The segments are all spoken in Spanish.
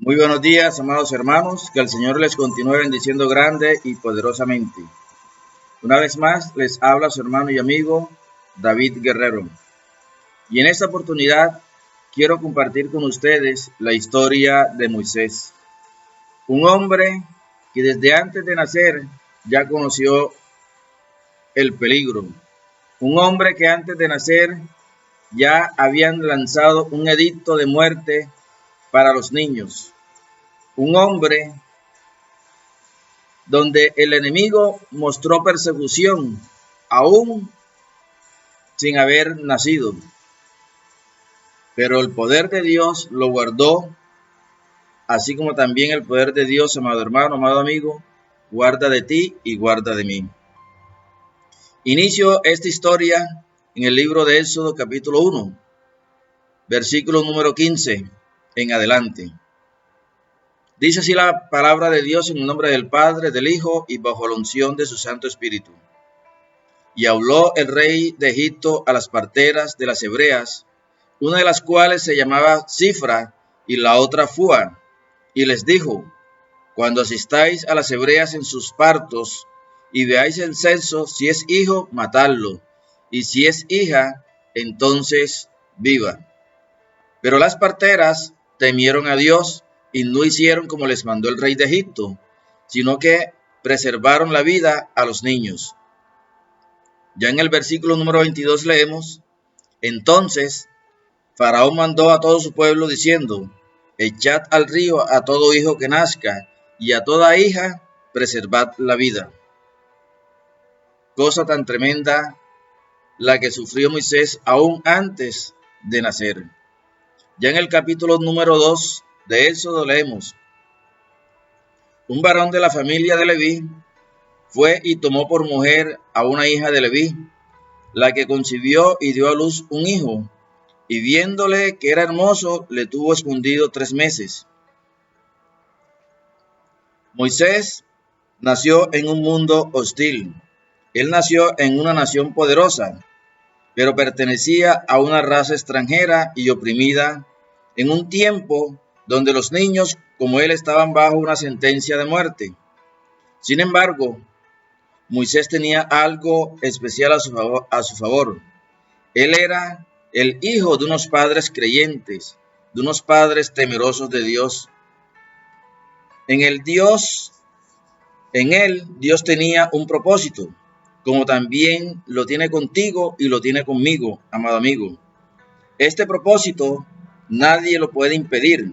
Muy buenos días, amados hermanos, que el Señor les continúe bendiciendo grande y poderosamente. Una vez más, les habla su hermano y amigo David Guerrero. Y en esta oportunidad quiero compartir con ustedes la historia de Moisés, un hombre que desde antes de nacer ya conoció el peligro, un hombre que antes de nacer ya habían lanzado un edicto de muerte para los niños, un hombre donde el enemigo mostró persecución aún sin haber nacido, pero el poder de Dios lo guardó, así como también el poder de Dios, amado hermano, amado amigo, guarda de ti y guarda de mí. Inicio esta historia en el libro de Éxodo capítulo 1, versículo número 15 en adelante. Dice así la palabra de Dios en el nombre del Padre, del Hijo y bajo la unción de su Santo Espíritu. Y habló el rey de Egipto a las parteras de las hebreas, una de las cuales se llamaba Cifra y la otra Fua, y les dijo: cuando asistáis a las hebreas en sus partos y veáis el censo, si es hijo, matadlo, y si es hija, entonces viva. Pero las parteras temieron a Dios y no hicieron como les mandó el rey de Egipto, sino que preservaron la vida a los niños. Ya en el versículo número 22 leemos: entonces Faraón mandó a todo su pueblo diciendo: echad al río a todo hijo que nazca, y a toda hija preservad la vida. Cosa tan tremenda la que sufrió Moisés aún antes de nacer. Ya en el capítulo número 2 de Éxodo leemos: un varón de la familia de Leví fue y tomó por mujer a una hija de Leví, la que concibió y dio a luz un hijo, y viéndole que era hermoso, le tuvo escondido 3 meses. Moisés nació en un mundo hostil. Él nació en una nación poderosa, pero pertenecía a una raza extranjera y oprimida, en un tiempo donde los niños como él estaban bajo una sentencia de muerte. Sin embargo, Moisés tenía algo especial a su favor. Él era el hijo de unos padres creyentes, de unos padres temerosos de Dios. En él Dios tenía un propósito, como también lo tiene contigo y lo tiene conmigo, amado amigo. Este propósito nadie lo puede impedir,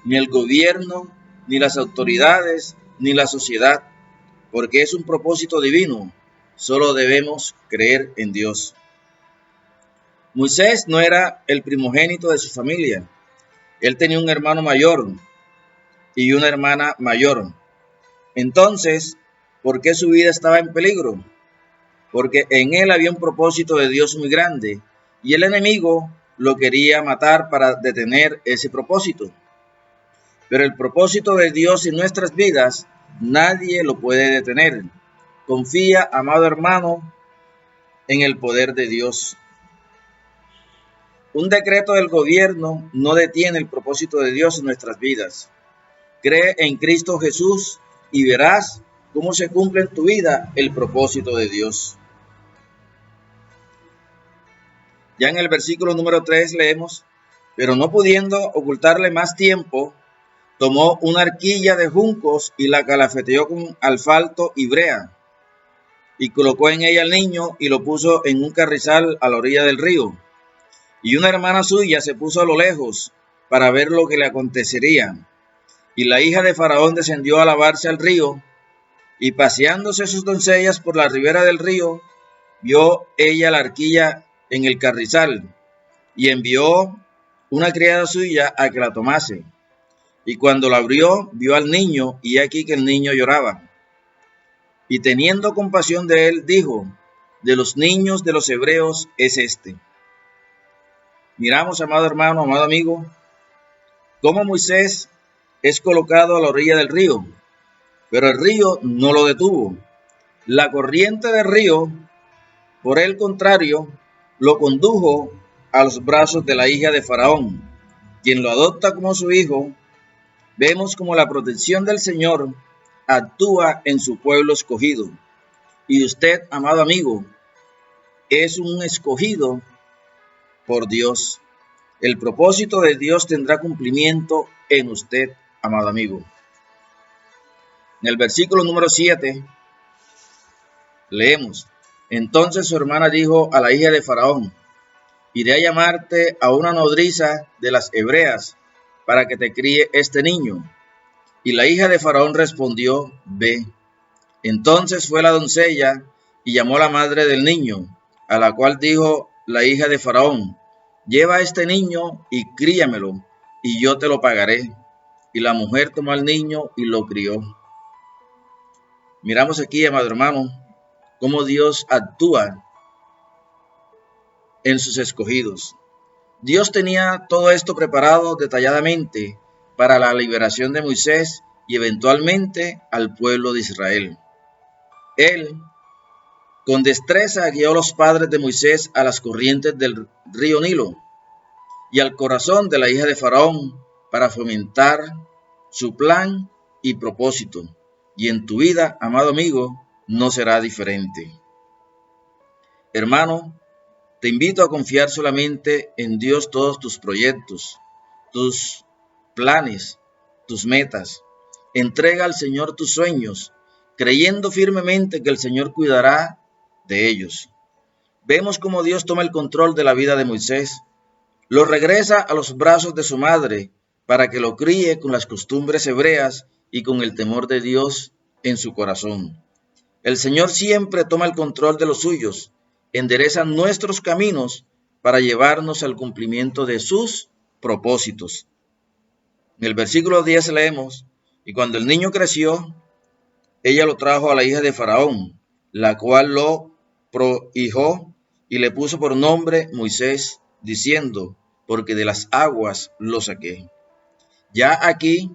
ni el gobierno, ni las autoridades, ni la sociedad, porque es un propósito divino. Solo debemos creer en Dios. Moisés no era el primogénito de su familia. Él tenía un hermano mayor y una hermana mayor. Entonces, ¿por qué su vida estaba en peligro? Porque en él había un propósito de Dios muy grande y el enemigo lo quería matar para detener ese propósito. Pero el propósito de Dios en nuestras vidas nadie lo puede detener. Confía, amado hermano, en el poder de Dios. Un decreto del gobierno no detiene el propósito de Dios en nuestras vidas. Cree en Cristo Jesús y verás cómo se cumple en tu vida el propósito de Dios. Ya en el versículo número 3 leemos: pero no pudiendo ocultarle más tiempo, tomó una arquilla de juncos y la calafeteó con asfalto y brea, y colocó en ella al niño y lo puso en un carrizal a la orilla del río. Y una hermana suya se puso a lo lejos para ver lo que le acontecería. Y la hija de Faraón descendió a lavarse al río, y paseándose sus doncellas por la ribera del río, vio ella la arquilla en el carrizal, y envió una criada suya a que la tomase. Y cuando la abrió, vio al niño, y aquí que el niño lloraba. Y teniendo compasión de él, dijo: de los niños de los hebreos es este. Miramos, amado hermano, amado amigo, cómo Moisés es colocado a la orilla del río, pero el río no lo detuvo. La corriente del río, por el contrario, lo condujo a los brazos de la hija de Faraón, quien lo adopta como su hijo, vemos como la protección del Señor actúa en su pueblo escogido. Y usted, amado amigo, es un escogido por Dios. El propósito de Dios tendrá cumplimiento en usted, amado amigo. En el versículo número 7 leemos: entonces su hermana dijo a la hija de Faraón: iré a llamarte a una nodriza de las hebreas para que te críe este niño. Y la hija de Faraón respondió: ve. Entonces fue la doncella y llamó a la madre del niño, a la cual dijo la hija de Faraón: lleva a este niño y críamelo, y yo te lo pagaré. Y la mujer tomó al niño y lo crió. Miramos aquí, amado hermano, cómo Dios actúa en sus escogidos. Dios tenía todo esto preparado detalladamente para la liberación de Moisés y eventualmente al pueblo de Israel. Él, con destreza, guió a los padres de Moisés a las corrientes del río Nilo y al corazón de la hija de Faraón para fomentar su plan y propósito. Y en tu vida, amado amigo, no será diferente. Hermano, te invito a confiar solamente en Dios todos tus proyectos, tus planes, tus metas. Entrega al Señor tus sueños, creyendo firmemente que el Señor cuidará de ellos. Vemos cómo Dios toma el control de la vida de Moisés, lo regresa a los brazos de su madre para que lo críe con las costumbres hebreas y con el temor de Dios en su corazón. El Señor siempre toma el control de los suyos, endereza nuestros caminos para llevarnos al cumplimiento de sus propósitos. En el versículo 10 leemos: y cuando el niño creció, ella lo trajo a la hija de Faraón, la cual lo prohijó y le puso por nombre Moisés, diciendo: porque de las aguas lo saqué. Ya aquí,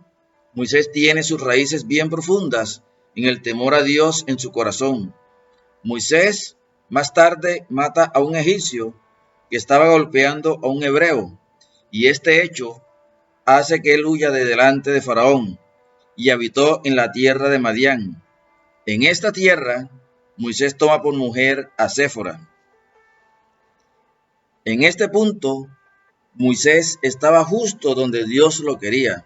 Moisés tiene sus raíces bien profundas en el temor a Dios en su corazón. Moisés más tarde mata a un egipcio que estaba golpeando a un hebreo, y este hecho hace que él huya de delante de Faraón y habitó en la tierra de Madián. En esta tierra, Moisés toma por mujer a Séfora. En este punto, Moisés estaba justo donde Dios lo quería.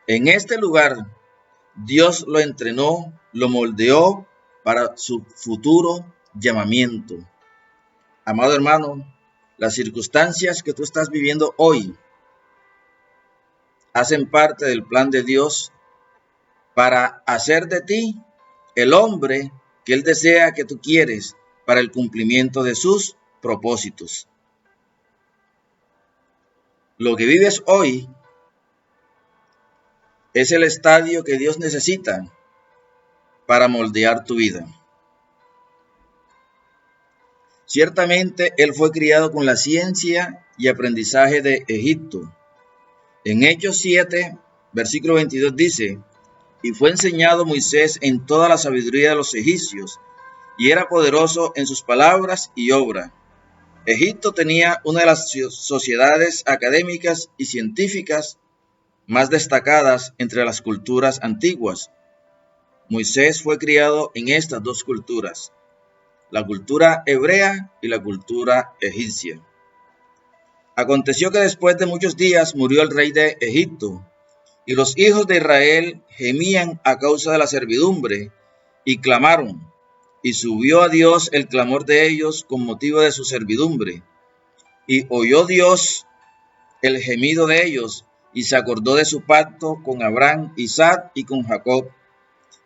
En este lugar, Dios lo entrenó, lo moldeó para su futuro llamamiento. Amado hermano, las circunstancias que tú estás viviendo hoy hacen parte del plan de Dios para hacer de ti el hombre que Él desea que tú quieres para el cumplimiento de sus propósitos. Lo que vives hoy es el estadio que Dios necesita para moldear tu vida. Ciertamente, él fue criado con la ciencia y aprendizaje de Egipto. En Hechos 7, versículo 22 dice: y fue enseñado Moisés en toda la sabiduría de los egipcios, y era poderoso en sus palabras y obra. Egipto tenía una de las sociedades académicas y científicas más destacadas entre las culturas antiguas. Moisés fue criado en estas dos culturas, la cultura hebrea y la cultura egipcia. Aconteció que después de muchos días murió el rey de Egipto, y los hijos de Israel gemían a causa de la servidumbre, y clamaron, y subió a Dios el clamor de ellos con motivo de su servidumbre. Y oyó Dios el gemido de ellos, y se acordó de su pacto con Abraham, Isaac y con Jacob.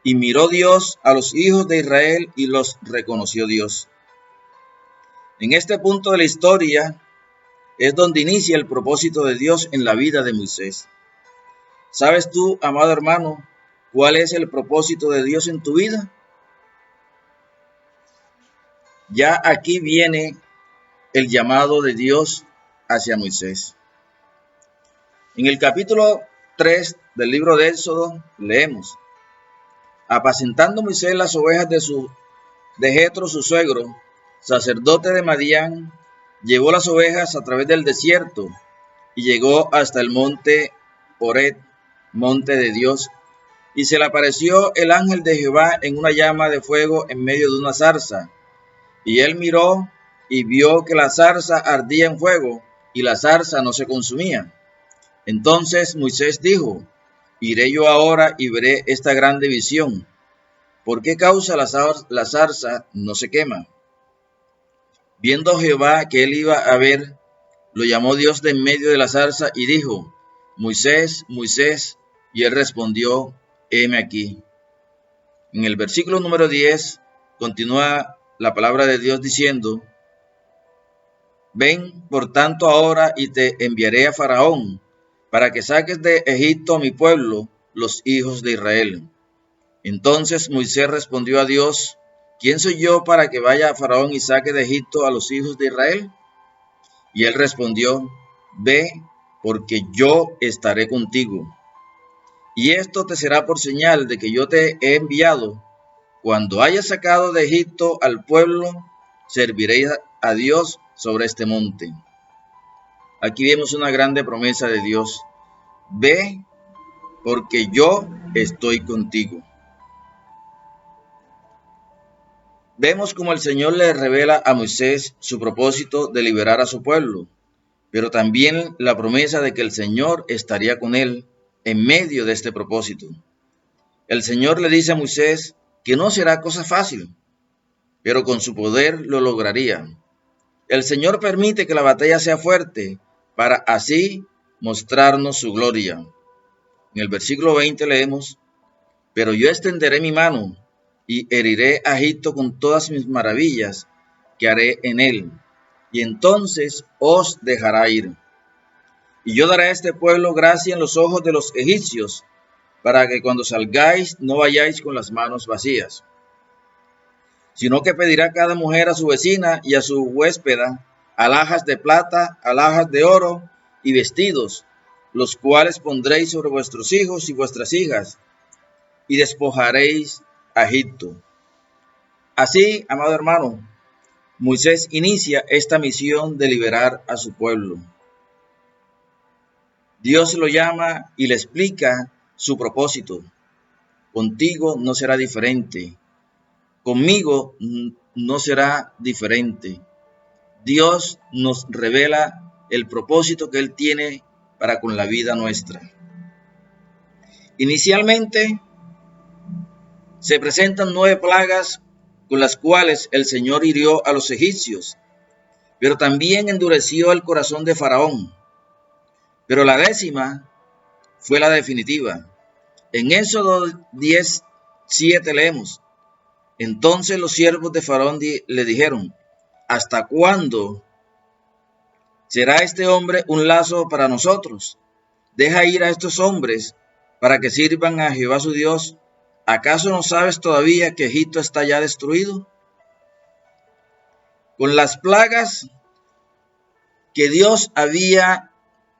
Y miró Dios a los hijos de Israel y los reconoció Dios. En este punto de la historia es donde inicia el propósito de Dios en la vida de Moisés. ¿Sabes tú, amado hermano, cuál es el propósito de Dios en tu vida? Ya aquí viene el llamado de Dios hacia Moisés. En el capítulo 3 del libro de Éxodo leemos: apacentando Moisés las ovejas de Jetro su suegro, sacerdote de Madián, llevó las ovejas a través del desierto y llegó hasta el monte Horeb, monte de Dios, y se le apareció el ángel de Jehová en una llama de fuego en medio de una zarza. Y él miró y vio que la zarza ardía en fuego, y la zarza no se consumía. Entonces Moisés dijo: Iré yo ahora y veré esta grande visión. ¿Por qué causa la zarza no se quema? Viendo Jehová que él iba a ver, lo llamó Dios de en medio de la zarza y dijo: Moisés, Moisés. Y él respondió: heme aquí. En el versículo número 10 continúa la palabra de Dios diciendo: Ven por tanto ahora y te enviaré a Faraón, para que saques de Egipto a mi pueblo, los hijos de Israel. Entonces Moisés respondió a Dios: ¿Quién soy yo para que vaya a Faraón y saque de Egipto a los hijos de Israel? Y él respondió: Ve, porque yo estaré contigo. Y esto te será por señal de que yo te he enviado. Cuando hayas sacado de Egipto al pueblo, serviréis a Dios sobre este monte. Aquí vemos una grande promesa de Dios: ve, porque yo estoy contigo. Vemos como el Señor le revela a Moisés su propósito de liberar a su pueblo, pero también la promesa de que el Señor estaría con él en medio de este propósito. El Señor le dice a Moisés que no será cosa fácil, pero con su poder lo lograría. El Señor permite que la batalla sea fuerte para así mostrarnos su gloria. En el versículo 20 leemos: Pero yo extenderé mi mano y heriré a Egipto con todas mis maravillas que haré en él, y entonces os dejará ir. Y yo daré a este pueblo gracia en los ojos de los egipcios, para que cuando salgáis no vayáis con las manos vacías, sino que pedirá cada mujer a su vecina y a su huéspeda alhajas de plata, alhajas de oro y vestidos, los cuales pondréis sobre vuestros hijos y vuestras hijas, y despojaréis a Egipto. Así, amado hermano, Moisés inicia esta misión de liberar a su pueblo. Dios lo llama y le explica su propósito. Contigo no será diferente. Conmigo no será diferente. Dios nos revela el propósito que Él tiene para con la vida nuestra. Inicialmente se presentan 9 plagas con las cuales el Señor hirió a los egipcios, pero también endureció el corazón de Faraón. Pero la 10ª fue la definitiva. En Éxodo 10:7 leemos: Entonces los siervos de Faraón le dijeron: ¿Hasta cuándo será este hombre un lazo para nosotros? Deja ir a estos hombres para que sirvan a Jehová su Dios. ¿Acaso no sabes todavía que Egipto está ya destruido? Con las plagas que Dios había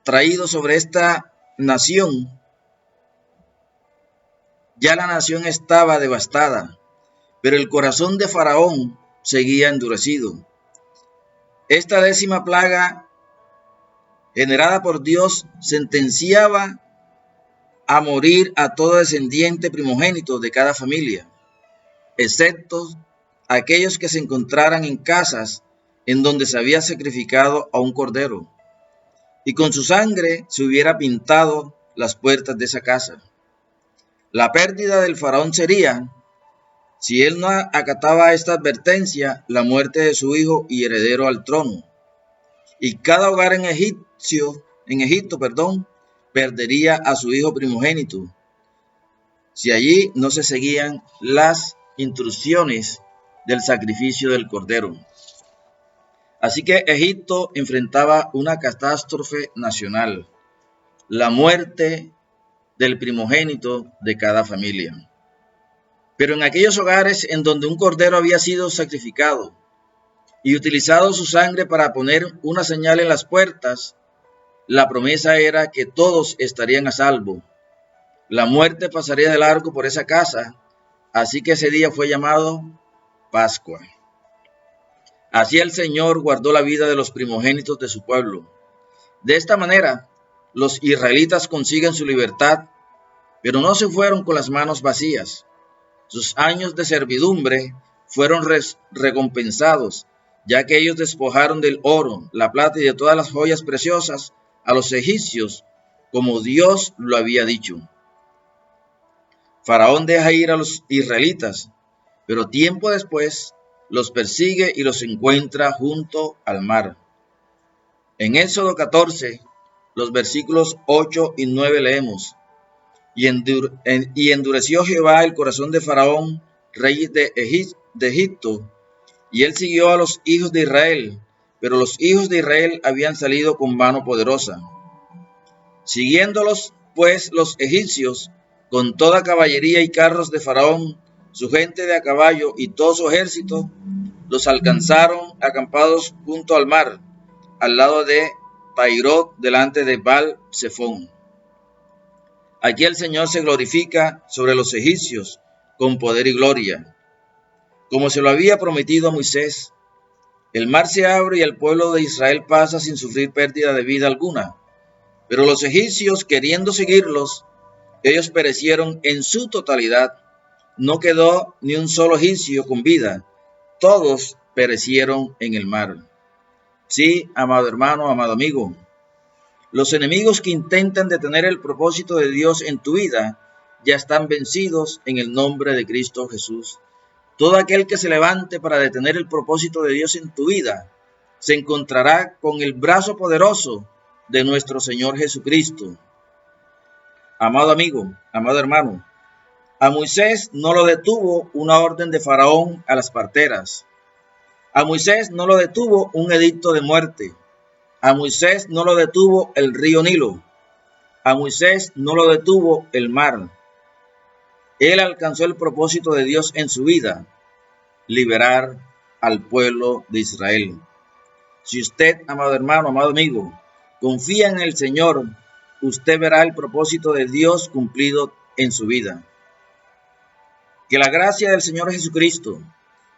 traído sobre esta nación, ya la nación estaba devastada, pero el corazón de Faraón seguía endurecido. Esta 10ª plaga, generada por Dios, sentenciaba a morir a todo descendiente primogénito de cada familia, excepto aquellos que se encontraran en casas en donde se había sacrificado a un cordero, y con su sangre se hubiera pintado las puertas de esa casa. La pérdida del faraón sería, si él no acataba esta advertencia, la muerte de su hijo y heredero al trono. Y cada hogar en Egipto, perdería a su hijo primogénito, si allí no se seguían las instrucciones del sacrificio del cordero. Así que Egipto enfrentaba una catástrofe nacional, la muerte del primogénito de cada familia. Pero en aquellos hogares en donde un cordero había sido sacrificado y utilizado su sangre para poner una señal en las puertas, la promesa era que todos estarían a salvo. La muerte pasaría de largo por esa casa, así que ese día fue llamado Pascua. Así el Señor guardó la vida de los primogénitos de su pueblo. De esta manera, los israelitas consiguen su libertad pero no se fueron con las manos vacías. Sus años de servidumbre fueron recompensados, ya que ellos despojaron del oro, la plata y de todas las joyas preciosas a los egipcios, como Dios lo había dicho. Faraón deja ir a los israelitas, pero tiempo después los persigue y los encuentra junto al mar. En Éxodo 14, los versículos 8 y 9 leemos: y endureció Jehová el corazón de Faraón, rey de Egipto, y él siguió a los hijos de Israel, pero los hijos de Israel habían salido con mano poderosa. Siguiéndolos, pues, los egipcios, con toda caballería y carros de Faraón, su gente de a caballo y todo su ejército, los alcanzaron acampados junto al mar, al lado de Pairot, delante de Baal-Zephón. Aquí el Señor se glorifica sobre los egipcios con poder y gloria, como se lo había prometido a Moisés. El mar se abre y el pueblo de Israel pasa sin sufrir pérdida de vida alguna. Pero los egipcios, queriendo seguirlos, ellos perecieron en su totalidad. No quedó ni un solo egipcio con vida. Todos perecieron en el mar. Sí, amado hermano, amado amigo, los enemigos que intentan detener el propósito de Dios en tu vida ya están vencidos en el nombre de Cristo Jesús. Todo aquel que se levante para detener el propósito de Dios en tu vida se encontrará con el brazo poderoso de nuestro Señor Jesucristo. Amado amigo, amado hermano, a Moisés no lo detuvo una orden de Faraón a las parteras. A Moisés no lo detuvo un edicto de muerte. A Moisés no lo detuvo el río Nilo. A Moisés no lo detuvo el mar. Él alcanzó el propósito de Dios en su vida: liberar al pueblo de Israel. Si usted, amado hermano, amado amigo, confía en el Señor, usted verá el propósito de Dios cumplido en su vida. Que la gracia del Señor Jesucristo,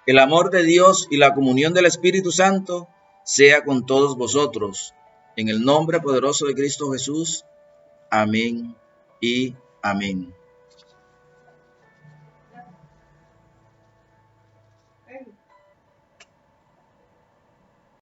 el amor de Dios y la comunión del Espíritu Santo sea con todos vosotros. En el nombre poderoso de Cristo Jesús. Amén y amén.